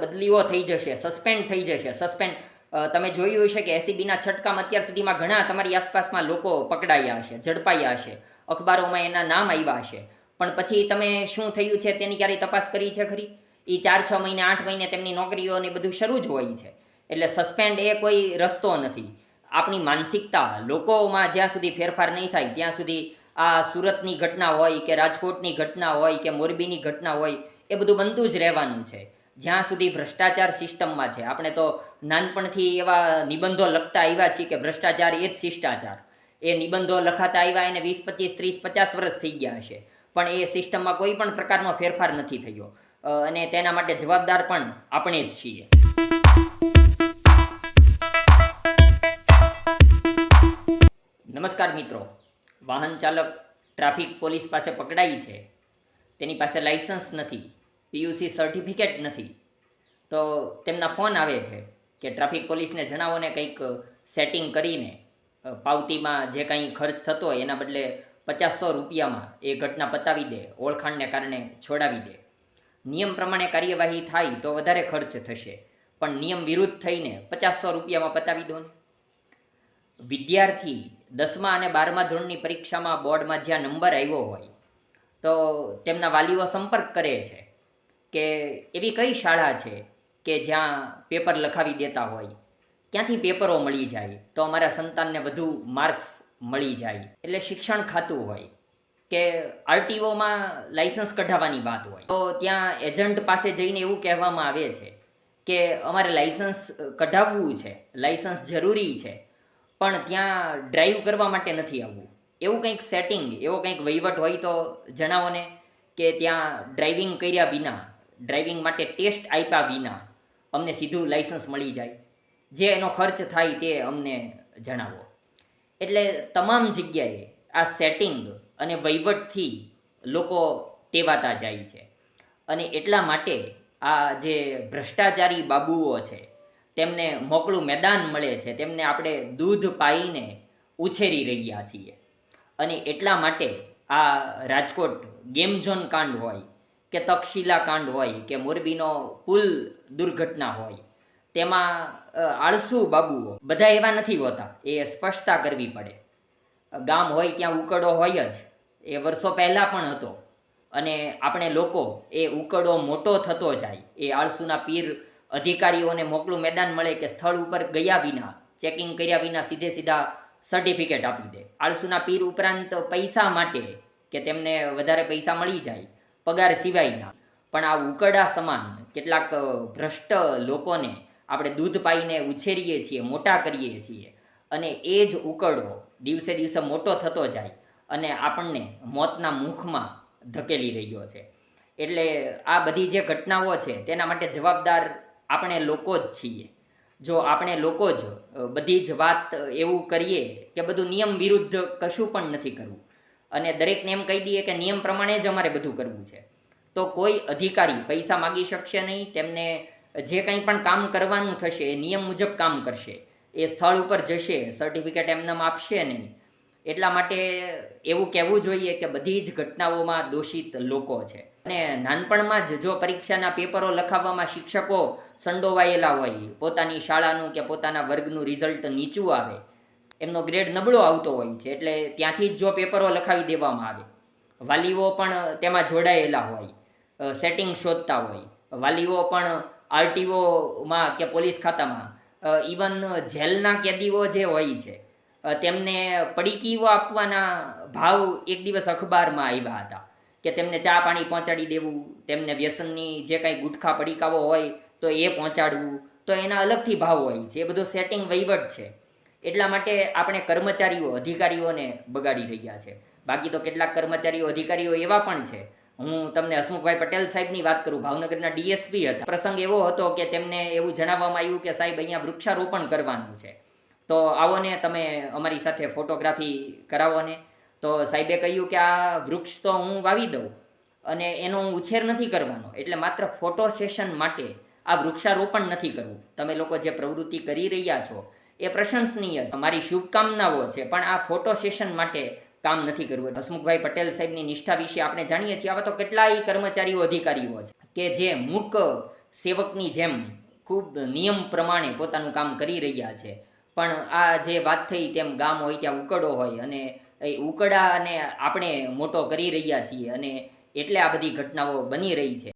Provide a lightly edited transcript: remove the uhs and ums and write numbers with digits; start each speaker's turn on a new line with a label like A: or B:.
A: બદલીઓ થઈ જશે, સસ્પેન્ડ થઈ જશે. તમે જોયું હશે કે એસીબીના છટકામાં અત્યાર સુધીમાં ઘણા તમારી આસપાસમાં લોકો પકડાયા હશે, ઝડપાયા હશે, અખબારોમાં એના નામ આવ્યા હશે, પણ પછી તમે શું થયું છે તેની ક્યારેય તપાસ કરી છે ખરી? એ 4-6 મહિને 8 મહિને તેમની નોકરીઓ ને બધું શરૂ જ હોય છે. એટલે સસ્પેન્ડ એ કોઈ રસ્તો નથી. આપણી માનસિકતા લોકોમાં જ્યાં સુધી ફેરફાર નહીં થાય ત્યાં સુધી આ સુરતની ઘટના હોય કે રાજકોટની ઘટના હોય કે મોરબીની ઘટના હોય એ બધું બનતું જ રહેવાનું છે. જ્યાં સુધી ભ્રષ્ટાચાર સિસ્ટમમાં છે. આપણે તો નાનપણથી એવા નિબંધો લખતા આવ્યા છીએ કે ભ્રષ્ટાચાર એ જ શિષ્ટાચાર. એ નિબંધો લખાતા આવ્યા એને 20, 25, 30, 50 વર્ષ થઈ ગયા હશે, પણ એ સિસ્ટમમાં કોઈ પણ પ્રકારનો ફેરફાર નથી થયો, અને તેના માટે જવાબદાર પણ આપણે જ છીએ. નમસ્કાર મિત્રો. વાહન ચાલક ટ્રાફિક પોલીસ પાસે પકડાઈ છે, તેની પાસે લાઇસન્સ નથી, પીયુસી સર્ટિફિકેટ નથી, તો તેમના ફોન આવે છે કે ટ્રાફિક પોલીસને જણાવો ને કંઈક સેટિંગ કરીને પાવતીમાં જે કંઈ ખર્ચ થતો હોય એના બદલે 50-100 રૂપિયામાં એ ઘટના પતાવી દે, ઓળખાણને કારણે છોડાવી દે. નિયમ પ્રમાણે કાર્યવાહી થાય તો વધારે ખર્ચ થશે, પણ નિયમ વિરુદ્ધ થઈને 50-100 રૂપિયામાં પતાવી દો ને. વિદ્યાર્થી 10મા અને 12મા ધોરણની પરીક્ષામાં બોર્ડમાં જ્યાં નંબર આવ્યો હોય તો તેમના વાલીઓ સંપર્ક કરે છે કે એવી કઈ શાળા છે કે જ્યાં પેપર લખાવી દેતા હોય, ક્યાંથી પેપરો મળી જાય તો અમારા સંતાનને વધુ માર્ક્સ મળી જાય. એટલે શિક્ષણ ખાતું હોય કે આરટીઓમાં લાઇસન્સ કઢાવવાની વાત હોય તો ત્યાં એજન્ટ પાસે જઈને એવું કહેવામાં આવે છે કે અમારે લાઇસન્સ કઢાવવું છે, લાઇસન્સ જરૂરી છે, પણ ત્યાં ડ્રાઈવ કરવા માટે નથી આવવું. એવું કંઈક સેટિંગ, એવો કંઈક વહીવટ હોય તો જણાવો ને, કે ત્યાં ડ્રાઇવિંગ કર્યા વિના, ડ્રાઇવિંગ માટે ટેસ્ટ આપ્યા વિના અમને સીધું લાઇસન્સ મળી જાય. જે એનો ખર્ચ થાય તે અમને જણાવો. એટલે તમામ જગ્યાએ આ સેટિંગ અને વહીવટથી લોકો ટેવાતા જાય છે, અને એટલા માટે આ જે ભ્રષ્ટાચારી બાબુઓ છે તેમને મોકળું મેદાન મળે છે, તેમને આપણે દૂધ પાઈને ઉછેરી રહ્યા છીએ. અને એટલા માટે આ રાજકોટ ગેમ ઝોન કાંડ હોય કે તક્ષશિલા કાંડ હોય કે મોરબીનો પુલ દુર્ઘટના હોય, તેમાં આળસુ બાબુઓ બધા એવા નથી હોતા, એ સ્પષ્ટતા કરવી પડે. ગામ હોય ત્યાં ઉકળો હોય જ, એ વર્ષો પહેલાં પણ હતો, અને આપણે લોકો એ ઉકળો મોટો થતો જાય. એ આળસુના પીર અધિકારીઓને મોકળું મેદાન મળે કે સ્થળ ઉપર ગયા વિના, ચેકિંગ કર્યા વિના સીધા સર્ટિફિકેટ આપી દે. આળસુના પીર ઉપરાંત પૈસા માટે કે તેમને વધારે પૈસા મળી જાય પગાર સિવાયના, પણ આ ઉકરડા સમાન કેટલાક ભ્રષ્ટ લોકોને આપણે દૂધ પાઈને ઉછેરીએ છીએ, મોટા કરીએ છીએ, અને એ જ ઉકરડો દિવસે દિવસે મોટો થતો જાય અને આપણને મોતના મુખમાં ધકેલી રહ્યો છે. એટલે આ બધી જે ઘટનાઓ છે તેના માટે જવાબદાર આપણે લોકો જ છીએ. જો આપણે લોકો જ બધી જ વાત એવું કરીએ કે બધું નિયમ વિરુદ્ધ કશું પણ નથી કરવું, અને દરેકને એમ કહી દઈએ કે નિયમ પ્રમાણે જ અમારે બધું કરવું છે, તો કોઈ અધિકારી પૈસા માગી શકશે નહીં. તેમને જે કંઈ પણ કામ કરવાનું થશે એ નિયમ મુજબ કામ કરશે, એ સ્થળ ઉપર જશે, સર્ટિફિકેટ એમને આપશે નહીં. એટલા માટે એવું કહેવું જોઈએ કે બધી જ ઘટનાઓમાં દોષિત લોકો છે. અને નાનપણમાં જ જો પરીક્ષાના પેપરો લખાવવામાં શિક્ષકો સંડોવાયેલા હોય, પોતાની શાળાનું કે પોતાના વર્ગનું રિઝલ્ટ નીચું આવે, એમનો ગ્રેડ નબળો આવતો હોય છે, એટલે ત્યાંથી જ જો પેપરો લખાવી દેવામાં આવે, વાલીઓ પણ તેમાં જોડાયેલા હોય, સેટિંગ શોધતા હોય, વાલીઓ પણ આરટીઓમાં કે પોલીસ ખાતામાં, ઇવન જેલના કેદીઓ જે હોય છે તેમને પડીકીઓ આપવાના ભાવ એક દિવસ અખબારમાં આવ્યા હતા કે તેમને ચા પાણી પહોંચાડી દેવું, તેમને વ્યસનની જે કાંઈ ગુટખા પડીકાઓ હોય તો એ પહોંચાડવું, તો એના અલગથી ભાવ હોય છે. એ બધું સેટિંગ વહીવટ છે. એટલા માટે આપણે કર્મચારીઓ, અધિકારીઓને બગાડી રહ્યા છે. બાકી તો કેટલાક કર્મચારીઓ, અધિકારીઓ એવા પણ છે. હું તમને હસમુખભાઈ પટેલ સાહેબની વાત કરું, ભાવનગરના ડીએસપી હતા. પ્રસંગ એવો હતો કે તેમને એવું જણાવવામાં આવ્યું કે સાહેબ અહીંયા વૃક્ષારોપણ કરવાનું છે, તો આવો ને તમે અમારી સાથે ફોટોગ્રાફી કરાવો ને. તો સાહેબે કહ્યું કે આ વૃક્ષ તો હું વાવી દઉં અને એનો હું ઉછેર નથી કરવાનો, એટલે માત્ર ફોટો સેશન માટે આ વૃક્ષારોપણ નથી કરવું. તમે લોકો જે પ્રવૃત્તિ કરી રહ્યા છો એ પ્રશંસનીય છે, મારી શુભકામનાઓ છે, પણ આ ફોટો સેશન માટે કામ નથી કરવું. હસમુખભાઈ પટેલ સાહેબની નિષ્ઠા વિશે આપણે જાણીએ છીએ. આવા તો કેટલાય કર્મચારીઓ, અધિકારીઓ છે કે જે મૂક સેવકની જેમ ખૂબ નિયમ પ્રમાણે પોતાનું કામ કરી રહ્યા છે. પણ આ જે વાત થઈ તેમ ગામ હોય ત્યાં ઉકરડો હોય અને એ ઉકરડાને આપણે મોટો કરી રહ્યા છીએ અને એટલે આ બધી ઘટનાઓ બની રહી છે.